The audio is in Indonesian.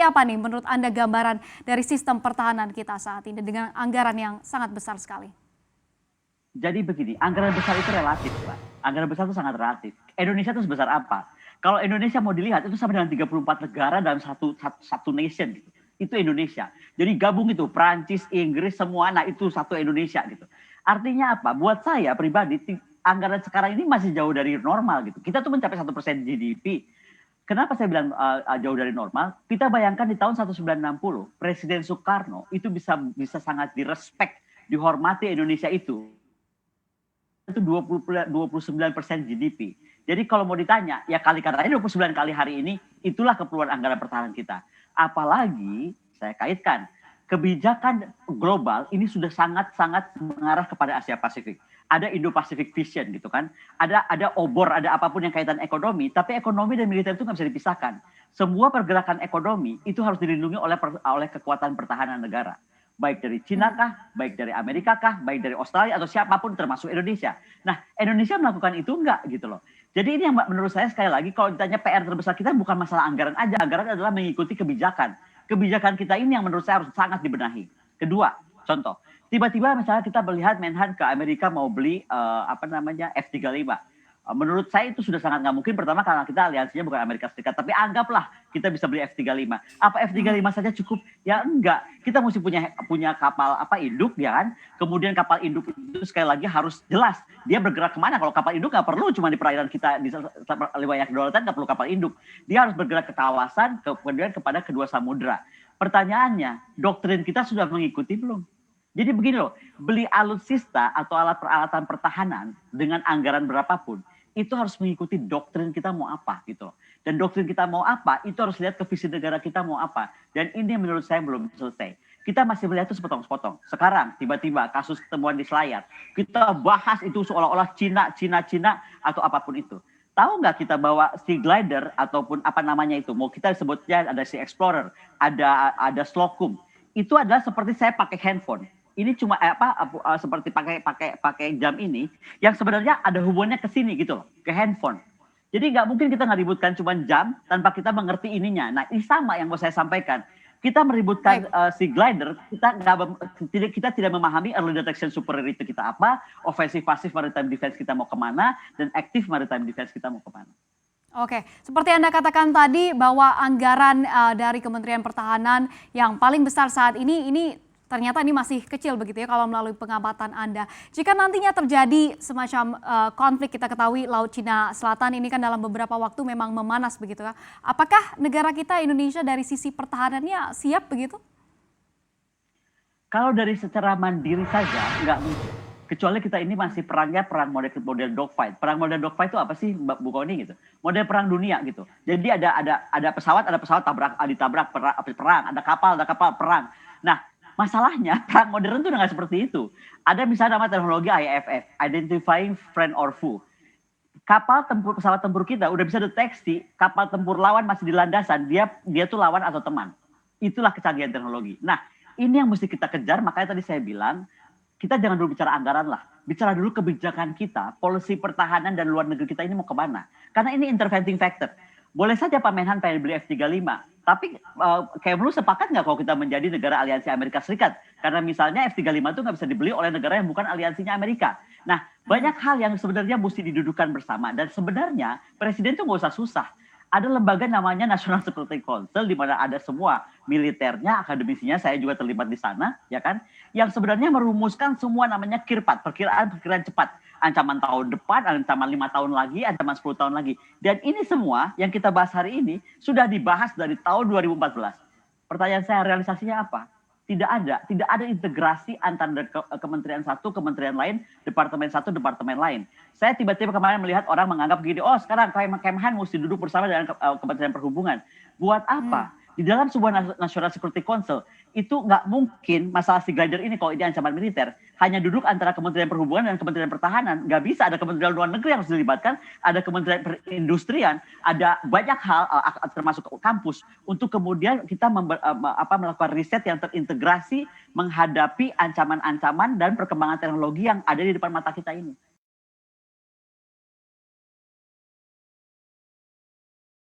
Apa nih menurut Anda gambaran dari sistem pertahanan kita saat ini dengan anggaran yang sangat besar sekali? Jadi begini, anggaran besar itu relatif, Pak. Anggaran besar itu sangat relatif. Indonesia itu sebesar apa? Kalau Indonesia mau dilihat itu sama dengan 34 negara dalam satu nation gitu. Itu Indonesia. Jadi gabung itu Prancis, Inggris semua, nah itu satu Indonesia gitu. Artinya apa? Buat saya pribadi anggaran sekarang ini masih jauh dari normal gitu. Kita tuh mencapai 1% GDP. Kenapa saya bilang jauh dari normal? Kita bayangkan di tahun 1960 Presiden Soekarno itu bisa sangat direspek, dihormati Indonesia itu 29% GDP. Jadi kalau mau ditanya, ya kali katanya 29 kali hari ini, itulah keperluan anggaran pertahanan kita. Apalagi saya kaitkan, kebijakan global ini sudah sangat-sangat mengarah kepada Asia Pasifik. Ada Indo-Pacific Vision gitu kan. Ada obor, ada apapun yang kaitan ekonomi, tapi ekonomi dan militer itu nggak bisa dipisahkan. Semua pergerakan ekonomi itu harus dilindungi oleh kekuatan pertahanan negara. Baik dari Cina kah, baik dari Amerika kah, baik dari Australia atau siapapun termasuk Indonesia. Nah, Indonesia melakukan itu enggak gitu loh. Jadi ini yang menurut saya sekali lagi kalau ditanya PR terbesar kita bukan masalah anggaran aja. Anggaran adalah mengikuti kebijakan. Kebijakan kita ini yang menurut saya harus sangat dibenahi. Kedua, contoh, tiba-tiba misalnya kita melihat Menhan ke Amerika mau beli F-35. Menurut saya itu sudah sangat nggak mungkin. Pertama karena kita aliansinya bukan Amerika Serikat. Tapi anggaplah kita bisa beli F-35. Apa F-35 saja cukup? Ya enggak. Kita mesti punya kapal induk ya kan. Kemudian kapal induk itu sekali lagi harus jelas. Dia bergerak kemana. Kalau kapal induk nggak perlu cuma di perairan kita di wilayah kedaulatan nggak perlu kapal induk. Dia harus bergerak ke kawasan kemudian kepada kedua samudera. Pertanyaannya, doktrin kita sudah mengikuti belum? Jadi begini loh, beli alutsista atau alat peralatan pertahanan dengan anggaran berapapun, itu harus mengikuti doktrin kita mau apa gitu. Dan doktrin kita mau apa, itu harus lihat ke visi negara kita mau apa. Dan ini menurut saya belum selesai. Kita masih melihat itu sepotong-sepotong. Sekarang tiba-tiba kasus ketemuan di Selayar, kita bahas itu seolah-olah Cina atau apapun itu. Tahu nggak kita bawa Sea Glider ataupun apa namanya itu, mau kita sebutnya ada Sea Explorer, ada Slocum. Itu adalah seperti saya pakai handphone. Ini cuma seperti pakai jam ini yang sebenarnya ada hubungannya ke sini gitu loh, ke handphone. Jadi nggak mungkin kita nggak ributkan cuma jam tanpa kita mengerti ininya. Nah ini sama yang mau saya sampaikan. Kita meributkan Sea Glider, kita tidak memahami early detection superiority kita apa, offensive passive maritime defense kita mau kemana, dan active maritime defense kita mau kemana. Oke, seperti Anda katakan tadi bahwa anggaran dari Kementerian Pertahanan yang paling besar saat ini ternyata ini masih kecil begitu ya kalau melalui pengamatan Anda. Jika nantinya terjadi semacam konflik, kita ketahui Laut Cina Selatan ini kan dalam beberapa waktu memang memanas begitu ya. Apakah negara kita Indonesia dari sisi pertahanannya siap begitu? Kalau dari secara mandiri saja nggak mungkin. Kecuali kita ini masih perang model dogfight. Perang model dogfight itu apa sih Bu Kony gitu? Model perang dunia gitu. Jadi ada pesawat ditabrak perang, ada kapal perang. Nah, masalahnya perang modern itu udah nggak seperti itu. Ada misalnya nama teknologi IFF, Identifying Friend or Foe. Pesawat tempur kita udah bisa deteksi kapal tempur lawan masih di landasan, dia tuh lawan atau teman. Itulah kecanggihan teknologi. Nah, ini yang mesti kita kejar, makanya tadi saya bilang, kita jangan dulu bicara anggaran lah. Bicara dulu kebijakan kita, polisi pertahanan dan luar negeri kita ini mau kemana. Karena ini interventing factor. Boleh saja Pak Menhan pengen beli F-35, tapi Kemlu sepakat nggak kalau kita menjadi negara aliansi Amerika Serikat? Karena misalnya F-35 itu nggak bisa dibeli oleh negara yang bukan aliansinya Amerika. Nah, banyak hal yang sebenarnya mesti didudukan bersama. Dan sebenarnya Presiden itu nggak usah susah. Ada lembaga namanya National Security Council, di mana ada semua militernya, akademisinya, saya juga terlibat di sana, ya kan? Yang sebenarnya merumuskan semua namanya KIRPAT, perkiraan cepat. Ancaman tahun depan, ancaman 5 tahun lagi, ancaman 10 tahun lagi. Dan ini semua yang kita bahas hari ini sudah dibahas dari tahun 2014. Pertanyaan saya, realisasinya apa? Tidak ada integrasi antara kementerian satu, kementerian lain, departemen satu, departemen lain. Saya tiba-tiba kemarin melihat orang menganggap gini, oh sekarang Kemhan mesti duduk bersama dengan Kementerian Perhubungan. Buat apa? Di dalam sebuah National Security Council, itu nggak mungkin masalah Sea Glider ini kalau ini ancaman militer, hanya duduk antara Kementerian Perhubungan dan Kementerian Pertahanan. Nggak bisa, ada Kementerian Luar Negeri yang harus dilibatkan, ada Kementerian Perindustrian, ada banyak hal termasuk kampus, untuk kemudian kita melakukan riset yang terintegrasi menghadapi ancaman-ancaman dan perkembangan teknologi yang ada di depan mata kita ini.